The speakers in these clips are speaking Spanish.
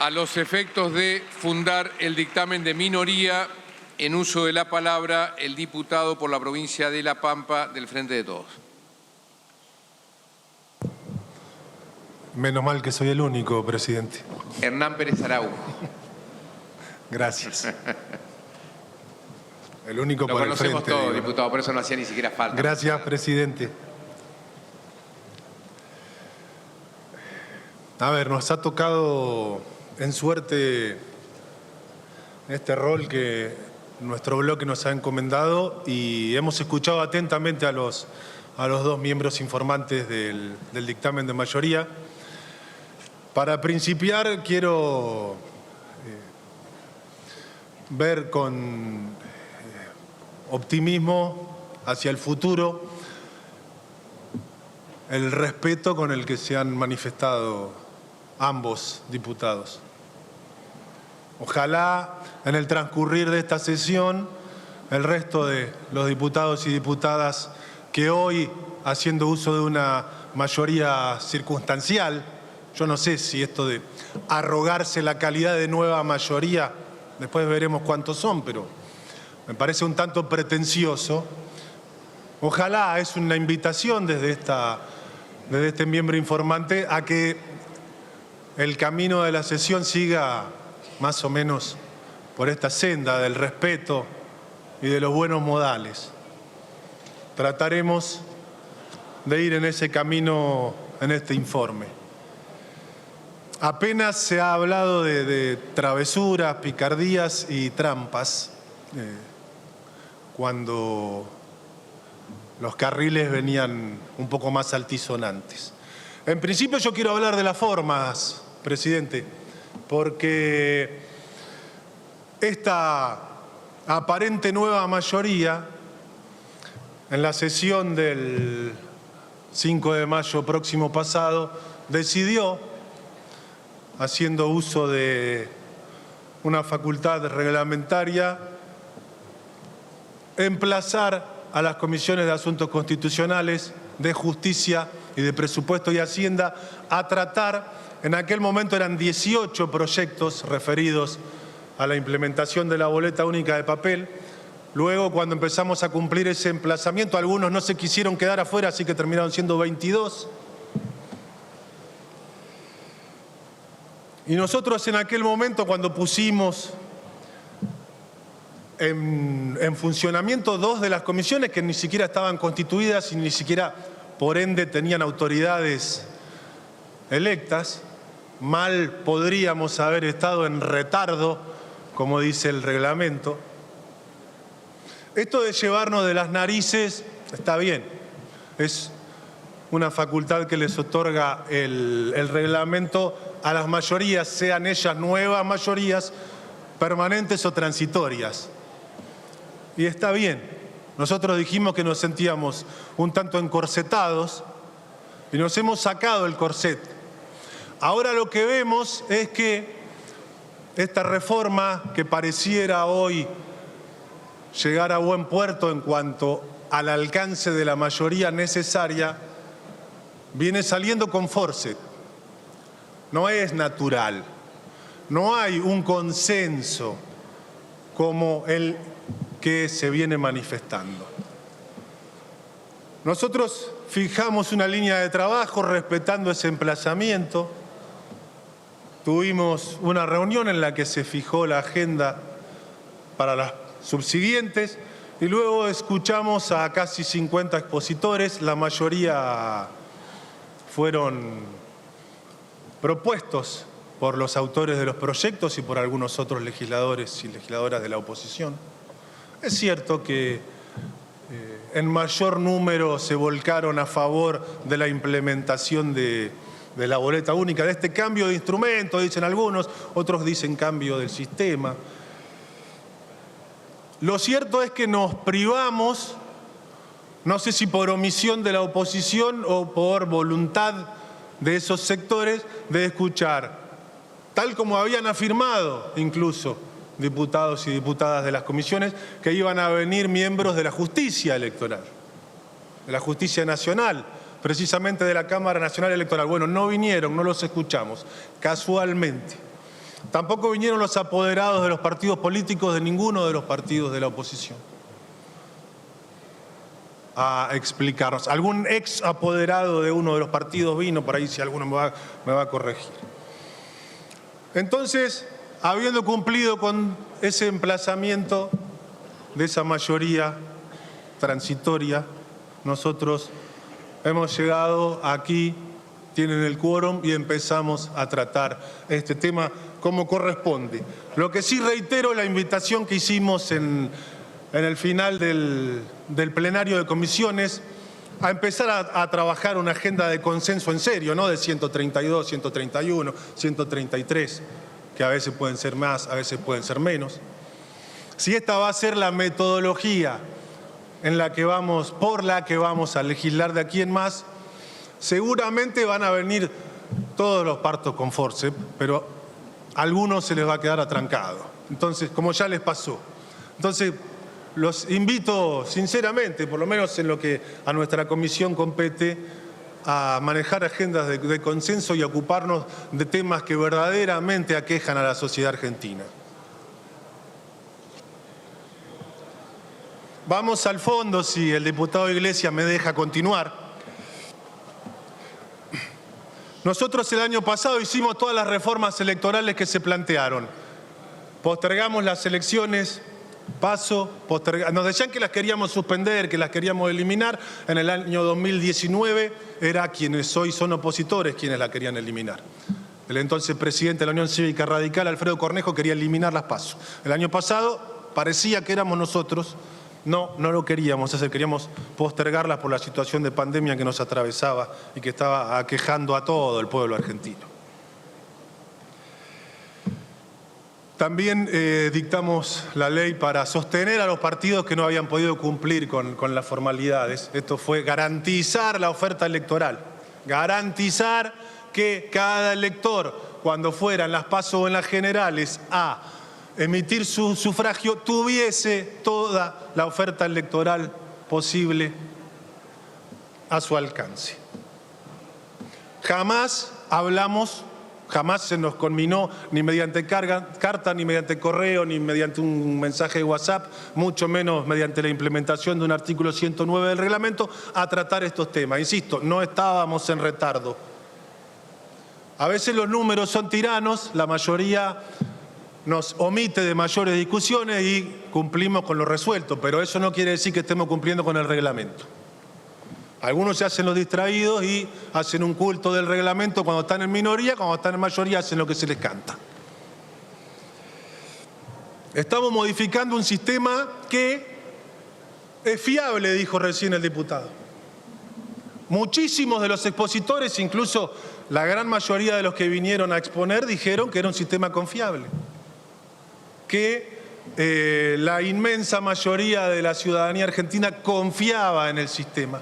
a los efectos de fundar el dictamen de minoría, en uso de la palabra el diputado por la provincia de La Pampa del Frente de Todos. Menos mal que soy el único, presidente. Hernán Pérez Araujo. Gracias. El único Lo por el conocemos frente. todos, digo. diputado, por eso no hacía ni siquiera falta. Gracias, presidente. A ver, nos ha tocado en suerte este rol que nuestro bloque nos ha encomendado y hemos escuchado atentamente a los dos miembros informantes del dictamen de mayoría. Para principiar, quiero ver con optimismo hacia el futuro el respeto con el que se han manifestado ambos diputados. Ojalá en el transcurrir de esta sesión el resto de los diputados y diputadas que hoy, haciendo uso de una mayoría circunstancial, yo no sé si esto de arrogarse la calidad de nueva mayoría, después veremos cuántos son, pero me parece un tanto pretencioso. Ojalá, es una invitación desde este miembro informante a que el camino de la sesión siga más o menos por esta senda del respeto y de los buenos modales. Trataremos de ir en ese camino en este informe. Apenas se ha hablado de travesuras, picardías y trampas cuando los carriles venían un poco más altisonantes. En principio yo quiero hablar de las formas, presidente, porque esta aparente nueva mayoría en la sesión del 5 de mayo próximo pasado decidió, haciendo uso de una facultad reglamentaria, emplazar a las comisiones de Asuntos Constitucionales, de Justicia y de Presupuesto y Hacienda a tratar, en aquel momento eran 18 proyectos referidos a la implementación de la boleta única de papel. Luego, cuando empezamos a cumplir ese emplazamiento, algunos no se quisieron quedar afuera, así que terminaron siendo 22. Y nosotros en aquel momento, cuando pusimos en funcionamiento dos de las comisiones que ni siquiera estaban constituidas y ni siquiera, por ende, tenían autoridades electas, mal podríamos haber estado en retardo, como dice el reglamento. Esto de llevarnos de las narices está bien, es una facultad que les otorga el reglamento a las mayorías, sean ellas nuevas mayorías, permanentes o transitorias. Y está bien. Nosotros dijimos que nos sentíamos un tanto encorsetados y nos hemos sacado el corset. Ahora lo que vemos es que esta reforma, que pareciera hoy llegar a buen puerto en cuanto al alcance de la mayoría necesaria, viene saliendo con force. No es natural. No hay un consenso como el que se viene manifestando. Nosotros fijamos una línea de trabajo respetando ese emplazamiento. Tuvimos una reunión en la que se fijó la agenda para las subsiguientes y luego escuchamos a casi 50 expositores. La mayoría fueron propuestos por los autores de los proyectos y por algunos otros legisladores y legisladoras de la oposición. Es cierto que en mayor número se volcaron a favor de la implementación de la boleta única, de este cambio de instrumento, dicen algunos, otros dicen cambio del sistema. Lo cierto es que nos privamos, no sé si por omisión de la oposición o por voluntad de esos sectores, de escuchar, tal como habían afirmado incluso diputados y diputadas de las comisiones, que iban a venir miembros de la justicia electoral, de la justicia nacional, precisamente de la Cámara Nacional Electoral. Bueno, no vinieron, no los escuchamos, casualmente. Tampoco vinieron los apoderados de los partidos políticos de ninguno de los partidos de la oposición a explicarnos. Algún ex apoderado de uno de los partidos vino, por ahí si alguno me va a corregir. Entonces, habiendo cumplido con ese emplazamiento de esa mayoría transitoria, nosotros hemos llegado aquí, tienen el quórum y empezamos a tratar este tema como corresponde. Lo que sí reitero, la invitación que hicimos en el final del plenario de comisiones, a empezar a trabajar una agenda de consenso en serio, no de 132, 131, 133, que a veces pueden ser más, a veces pueden ser menos. Si esta va a ser la metodología por la que vamos a legislar de aquí en más, seguramente van a venir todos los partos con forceps, pero a algunos se les va a quedar atrancado. Entonces, como ya les pasó. Entonces, los invito sinceramente, por lo menos en lo que a nuestra comisión compete, a manejar agendas de consenso y a ocuparnos de temas que verdaderamente aquejan a la sociedad argentina. Vamos al fondo, si el diputado Iglesias me deja continuar. Nosotros el año pasado hicimos todas las reformas electorales que se plantearon. Postergamos las elecciones, nos decían que las queríamos suspender, que las queríamos eliminar. En el año 2019 era quienes hoy son opositores quienes la querían eliminar. El entonces presidente de la Unión Cívica Radical, Alfredo Cornejo, quería eliminar las PASO. El año pasado parecía que éramos nosotros. No lo queríamos hacer, queríamos postergarlas por la situación de pandemia que nos atravesaba y que estaba aquejando a todo el pueblo argentino. También dictamos la ley para sostener a los partidos que no habían podido cumplir con las formalidades. Esto fue garantizar la oferta electoral, garantizar que cada elector, cuando fueran las PASO o en las generales a emitir su sufragio, tuviese toda la oferta electoral posible a su alcance. Jamás se nos conminó ni mediante carta, ni mediante correo, ni mediante un mensaje de WhatsApp, mucho menos mediante la implementación de un artículo 109 del reglamento, a tratar estos temas. Insisto, no estábamos en retardo. A veces los números son tiranos, la mayoría nos omite de mayores discusiones y cumplimos con lo resuelto, pero eso no quiere decir que estemos cumpliendo con el reglamento. Algunos se hacen los distraídos y hacen un culto del reglamento cuando están en minoría, cuando están en mayoría hacen lo que se les canta. Estamos modificando un sistema que es fiable, dijo recién el diputado. Muchísimos de los expositores, incluso la gran mayoría de los que vinieron a exponer, dijeron que era un sistema confiable, que la inmensa mayoría de la ciudadanía argentina confiaba en el sistema.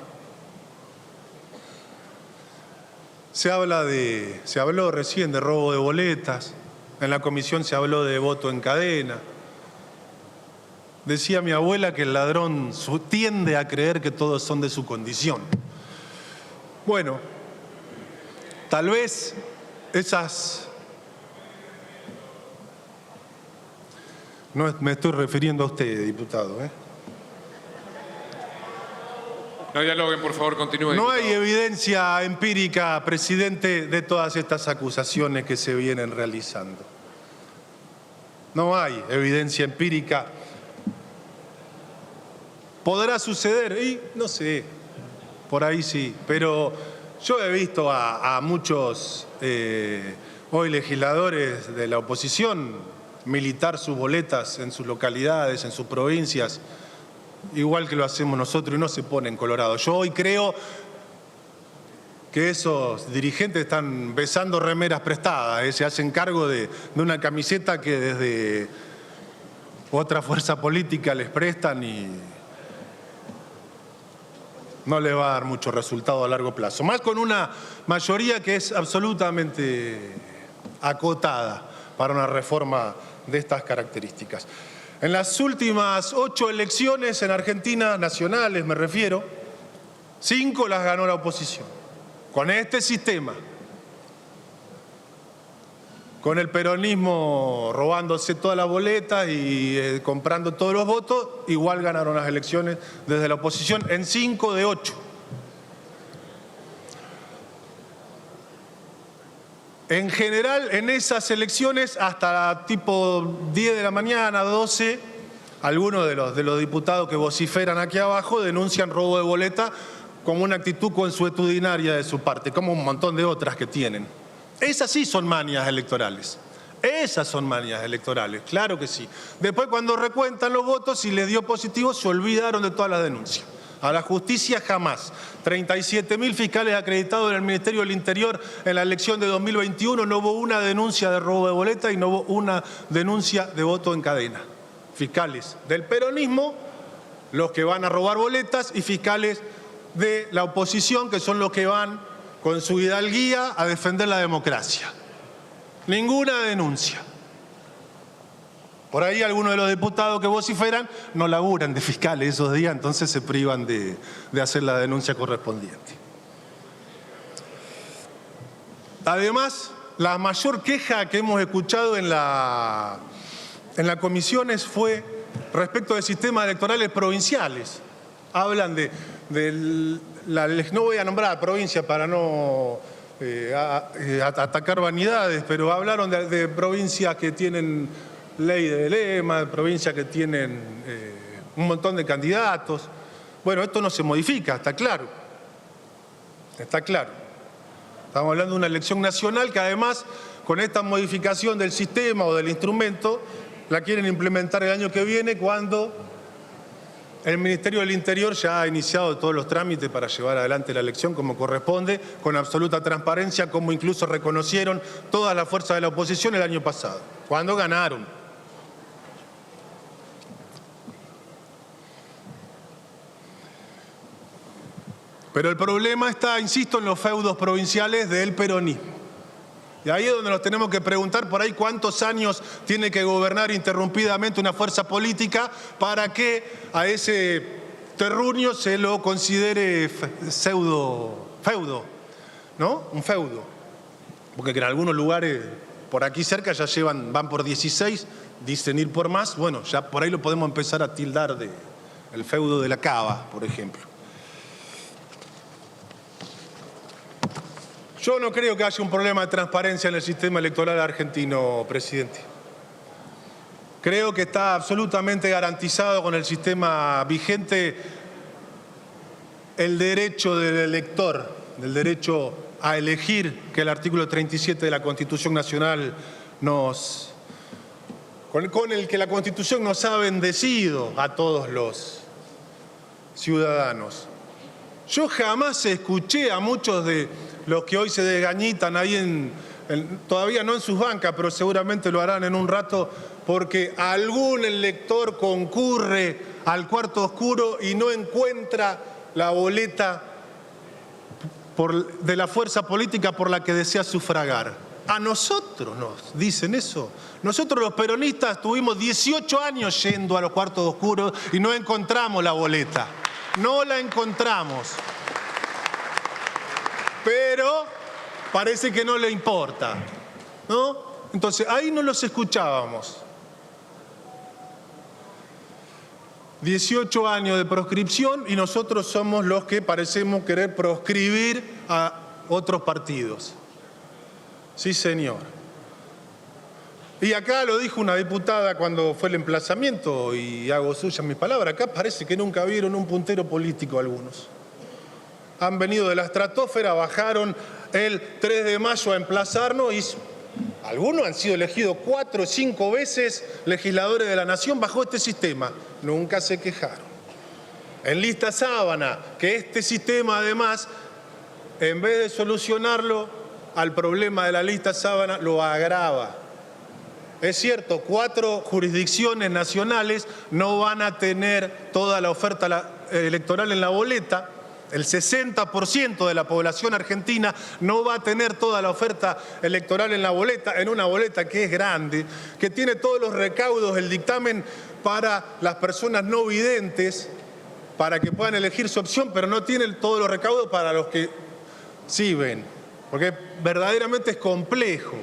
Se habló recién de robo de boletas, en la comisión se habló de voto en cadena. Decía mi abuela que el ladrón tiende a creer que todos son de su condición. Bueno, tal vez esas... No me estoy refiriendo a usted, diputado. No dialoguen, por favor, continúen. No hay evidencia empírica, presidente, de todas estas acusaciones que se vienen realizando. No hay evidencia empírica. ¿Podrá suceder? Y no sé, por ahí sí. Pero yo he visto a muchos hoy legisladores de la oposición militar sus boletas en sus localidades, en sus provincias, igual que lo hacemos nosotros, y no se ponen colorados. Yo hoy creo que esos dirigentes están besando remeras prestadas, se hacen cargo de una camiseta que desde otra fuerza política les prestan y no le va a dar mucho resultado a largo plazo. Más con una mayoría que es absolutamente acotada para una reforma de estas características. En las últimas 8 elecciones en Argentina, nacionales me refiero, 5 las ganó la oposición. Con este sistema. con el peronismo robándose todas las boletas y comprando todos los votos, igual ganaron las elecciones desde la oposición en 5 de 8. En general, en esas elecciones, hasta tipo 10 de la mañana, 12, algunos de los diputados que vociferan aquí abajo denuncian robo de boleta como una actitud consuetudinaria de su parte, como un montón de otras que tienen. Esas sí son manias electorales. Esas son manias electorales, claro que sí. Después, cuando recuentan los votos y les dio positivo, se olvidaron de todas las denuncias. A la justicia jamás. 37.000 fiscales acreditados en el Ministerio del Interior en la elección de 2021, no hubo una denuncia de robo de boleta y no hubo una denuncia de voto en cadena. Fiscales del peronismo, los que van a robar boletas, y fiscales de la oposición, que son los que van con su hidalguía a defender la democracia. Ninguna denuncia. Por ahí algunos de los diputados que vociferan no laburan de fiscales esos días, entonces se privan de hacer la denuncia correspondiente. Además, la mayor queja que hemos escuchado en la comisiones fue respecto de sistemas electorales provinciales. Hablan no voy a nombrar provincia para no atacar vanidades, pero hablaron de provincias que tienen ley de lema, de provincias que tienen un montón de candidatos. Bueno, esto no se modifica, está claro. Está claro. Estamos hablando de una elección nacional que además, con esta modificación del sistema o del instrumento, la quieren implementar el año que viene, cuando el Ministerio del Interior ya ha iniciado todos los trámites para llevar adelante la elección como corresponde, con absoluta transparencia, como incluso reconocieron todas las fuerzas de la oposición el año pasado, cuando ganaron. Pero el problema está, insisto, en los feudos provinciales del peronismo. Y ahí es donde nos tenemos que preguntar por ahí cuántos años tiene que gobernar interrumpidamente una fuerza política para que a ese terruño se lo considere feudo, ¿no? Un feudo. Porque en algunos lugares por aquí cerca ya van por 16, dicen ir por más. Bueno, ya por ahí lo podemos empezar a tildar de el feudo de la Cava, por ejemplo. Yo no creo que haya un problema de transparencia en el sistema electoral argentino, presidente. Creo que está absolutamente garantizado con el sistema vigente el derecho del elector, del derecho a elegir, que el artículo 37 de la Constitución Nacional con el que la Constitución nos ha bendecido a todos los ciudadanos. Yo jamás escuché a muchos de los que hoy se desgañitan ahí todavía no en sus bancas, pero seguramente lo harán en un rato, porque algún elector concurre al cuarto oscuro y no encuentra la boleta de la fuerza política por la que desea sufragar. A nosotros nos dicen eso. Nosotros los peronistas tuvimos 18 años yendo a los cuartos oscuros y no encontramos la boleta. No la encontramos. Pero parece que no le importa, ¿no? Entonces, ahí no los escuchábamos. 18 años de proscripción y nosotros somos los que parecemos querer proscribir a otros partidos. Sí, señor. Y acá lo dijo una diputada cuando fue el emplazamiento, y hago suyas mis palabras, acá parece que nunca vieron un puntero político algunos. Han venido de la estratosfera, bajaron el 3 de mayo a emplazarnos y algunos han sido elegidos 4 o 5 veces legisladores de la nación bajo este sistema. Nunca se quejaron. En lista sábana, que este sistema además, en vez de solucionarlo al problema de la lista sábana, lo agrava. Es cierto, 4 jurisdicciones nacionales no van a tener toda la oferta electoral en la boleta. El 60% de la población argentina no va a tener toda la oferta electoral en la boleta, en una boleta que es grande, que tiene todos los recaudos del dictamen para las personas no videntes, para que puedan elegir su opción, pero no tiene todos los recaudos para los que sí ven, porque verdaderamente es complejo.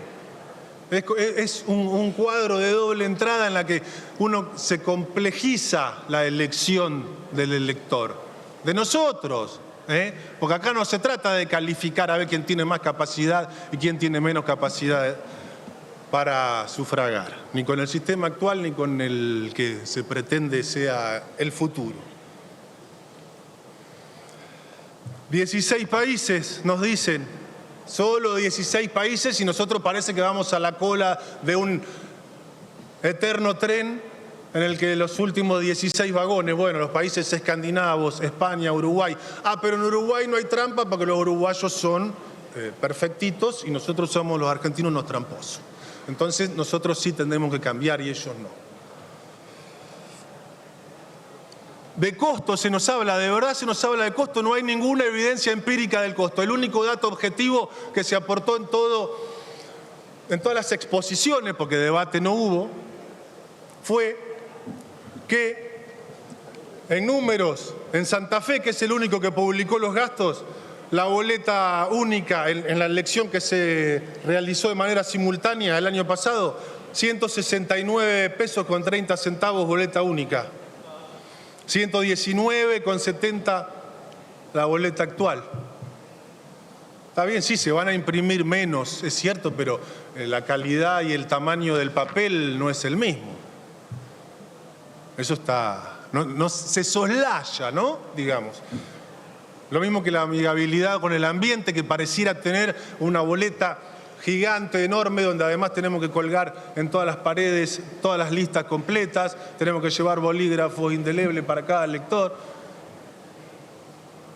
Es un cuadro de doble entrada en la que uno se complejiza la elección del elector, de nosotros, porque acá no se trata de calificar a ver quién tiene más capacidad y quién tiene menos capacidad para sufragar, ni con el sistema actual ni con el que se pretende sea el futuro. 16 países nos dicen, solo 16 países, y nosotros parece que vamos a la cola de un eterno tren en el que los últimos 16 vagones, bueno, los países escandinavos, España, Uruguay. Pero en Uruguay no hay trampa porque los uruguayos son perfectitos y nosotros somos los argentinos unos tramposos. Entonces nosotros sí tendremos que cambiar y ellos no. De costo se nos habla, de verdad se nos habla de costo, no hay ninguna evidencia empírica del costo. El único dato objetivo que se aportó en todas las exposiciones, porque debate no hubo, fue que en números, en Santa Fe, que es el único que publicó los gastos, la boleta única en la elección que se realizó de manera simultánea el año pasado, 169 pesos con 30 centavos boleta única. 119,70 la boleta actual. Está bien, sí, se van a imprimir menos, es cierto, pero la calidad y el tamaño del papel no es el mismo. Eso está, no se soslaya, ¿no? Digamos. Lo mismo que la amigabilidad con el ambiente, que pareciera tener una boleta gigante, enorme, donde además tenemos que colgar en todas las paredes todas las listas completas, tenemos que llevar bolígrafos indelebles para cada lector.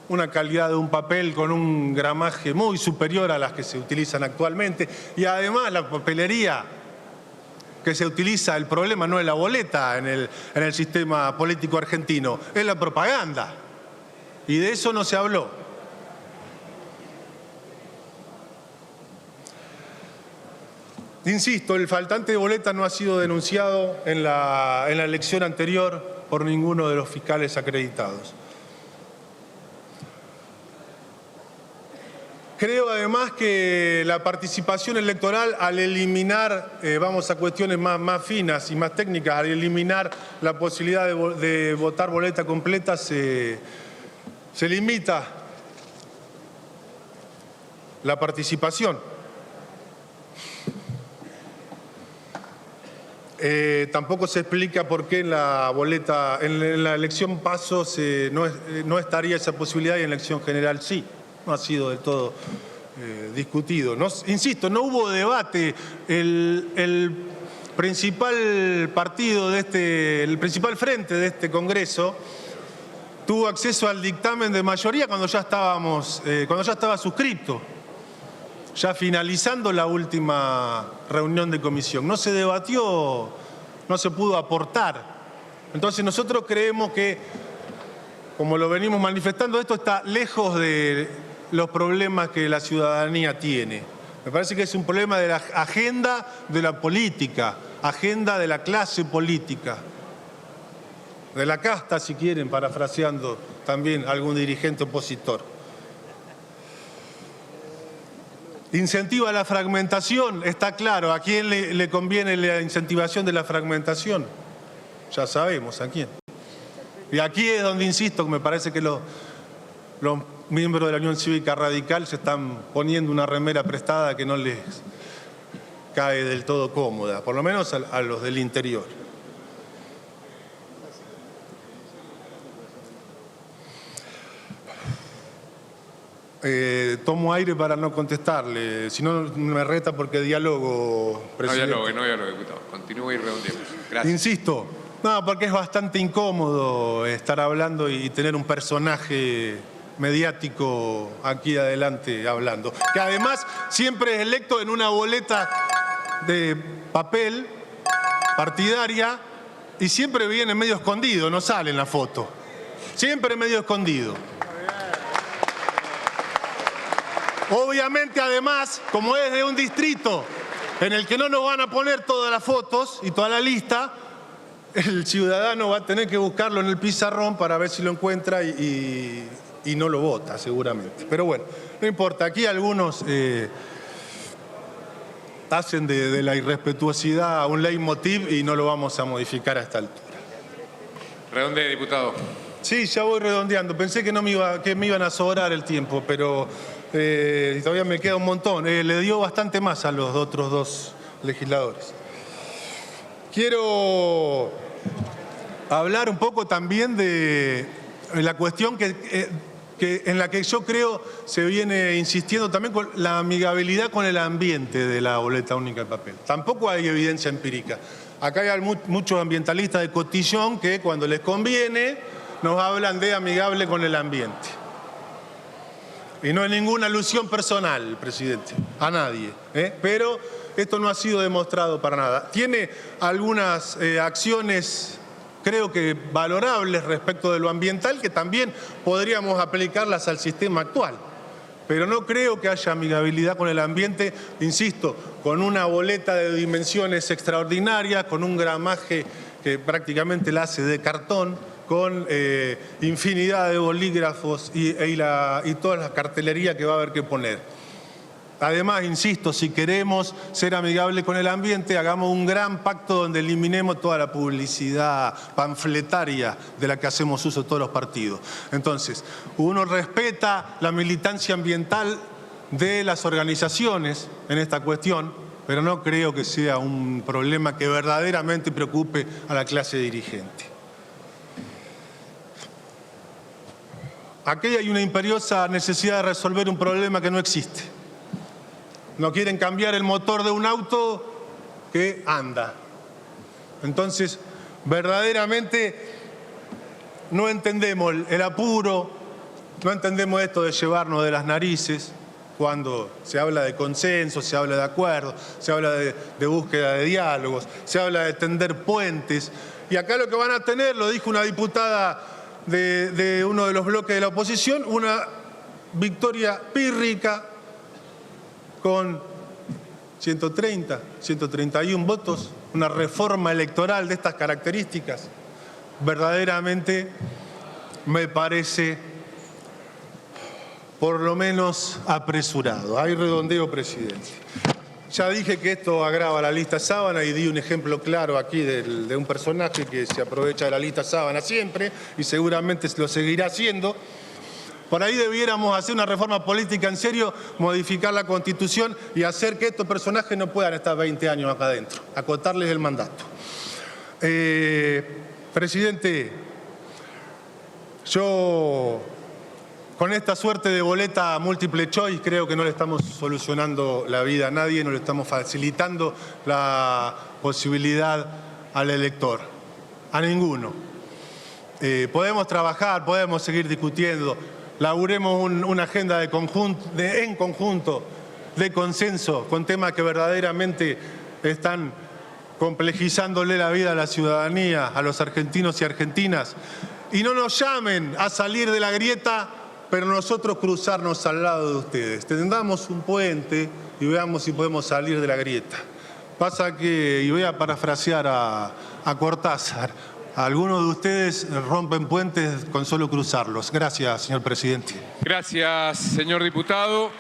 Una calidad de un papel con un gramaje muy superior a las que se utilizan actualmente. Y además la papelería que se utiliza, el problema no es la boleta en el sistema político argentino, es la propaganda. Y de eso no se habló. Insisto, el faltante de boleta no ha sido denunciado en la elección anterior por ninguno de los fiscales acreditados. Creo además que la participación electoral, al eliminar, vamos a cuestiones más finas y más técnicas, al eliminar la posibilidad de votar boleta completa, se limita la participación. Tampoco se explica por qué en la boleta, en la elección paso no estaría esa posibilidad y en la elección general sí. No ha sido del todo discutido. Insisto, no hubo debate. El principal partido el principal frente de este Congreso tuvo acceso al dictamen de mayoría cuando ya estaba suscripto, ya finalizando la última reunión de comisión. No se debatió, no se pudo aportar. Entonces nosotros creemos que, como lo venimos manifestando, esto está lejos de los problemas que la ciudadanía tiene. Me parece que es un problema de la agenda de la política, agenda de la clase política, de la casta, si quieren, parafraseando también a algún dirigente opositor. Incentiva la fragmentación, está claro. ¿A quién le conviene la incentivación de la fragmentación? Ya sabemos a quién. Y aquí es donde insisto, que me parece que los miembros de la Unión Cívica Radical se están poniendo una remera prestada que no les cae del todo cómoda, por lo menos a los del interior. Tomo aire para no contestarle, si no me reta porque diálogo, presidente. No dialogue, diputado. Continúe y redondeemos. Gracias. Insisto, no, porque es bastante incómodo estar hablando y tener un personaje mediático aquí adelante hablando, que además siempre es electo en una boleta de papel partidaria y siempre viene medio escondido, no sale en la foto, siempre medio escondido. Obviamente, además, como es de un distrito en el que no nos van a poner todas las fotos y toda la lista, el ciudadano va a tener que buscarlo en el pizarrón para ver si lo encuentra y no lo vota, seguramente. Pero bueno, no importa. Aquí algunos hacen de la irrespetuosidad un leitmotiv y no lo vamos a modificar a esta altura. Redondee, diputado. Sí, ya voy redondeando. Pensé que me iban a sobrar el tiempo, pero todavía me queda un montón. Le dio bastante más a los otros dos legisladores. Quiero hablar un poco también de la cuestión en la que yo creo se viene insistiendo también con la amigabilidad con el ambiente de la boleta única de papel. Tampoco hay evidencia empírica. Acá hay muchos ambientalistas de cotillón que cuando les conviene nos hablan de amigable con el ambiente. Y no es ninguna alusión personal, presidente, a nadie. Pero esto no ha sido demostrado para nada. Tiene algunas acciones, creo que valorables respecto de lo ambiental, que también podríamos aplicarlas al sistema actual. Pero no creo que haya amigabilidad con el ambiente, insisto, con una boleta de dimensiones extraordinarias, con un gramaje que prácticamente la hace de cartón, con infinidad de bolígrafos y toda la cartelería que va a haber que poner. Además, insisto, si queremos ser amigables con el ambiente, hagamos un gran pacto donde eliminemos toda la publicidad panfletaria de la que hacemos uso todos los partidos. Entonces, uno respeta la militancia ambiental de las organizaciones en esta cuestión, pero no creo que sea un problema que verdaderamente preocupe a la clase dirigente. Aquí hay una imperiosa necesidad de resolver un problema que no existe. No quieren cambiar el motor de un auto que anda. Entonces, verdaderamente no entendemos el apuro, no entendemos esto de llevarnos de las narices cuando se habla de consenso, se habla de acuerdo, se habla de búsqueda de diálogos, se habla de tender puentes. Y acá lo que van a tener, lo dijo una diputada de uno de los bloques de la oposición, una victoria pírrica con 130, 131 votos, una reforma electoral de estas características, verdaderamente me parece por lo menos apresurado. Hay redondeo, presidente. Ya dije que esto agrava la lista sábana y di un ejemplo claro aquí de un personaje que se aprovecha de la lista sábana siempre y seguramente lo seguirá haciendo. Por ahí debiéramos hacer una reforma política en serio, modificar la Constitución y hacer que estos personajes no puedan estar 20 años acá adentro, acotarles el mandato. Presidente, yo con esta suerte de boleta múltiple choice creo que no le estamos solucionando la vida a nadie, no le estamos facilitando la posibilidad al elector, a ninguno. Podemos trabajar, podemos seguir discutiendo, laburemos una agenda en conjunto, de consenso, con temas que verdaderamente están complejizándole la vida a la ciudadanía, a los argentinos y argentinas. Y no nos llamen a salir de la grieta, pero nosotros cruzarnos al lado de ustedes. Tendamos un puente y veamos si podemos salir de la grieta. Pasa que, y voy a parafrasear a Cortázar, algunos de ustedes rompen puentes con solo cruzarlos. Gracias, señor presidente. Gracias, señor diputado.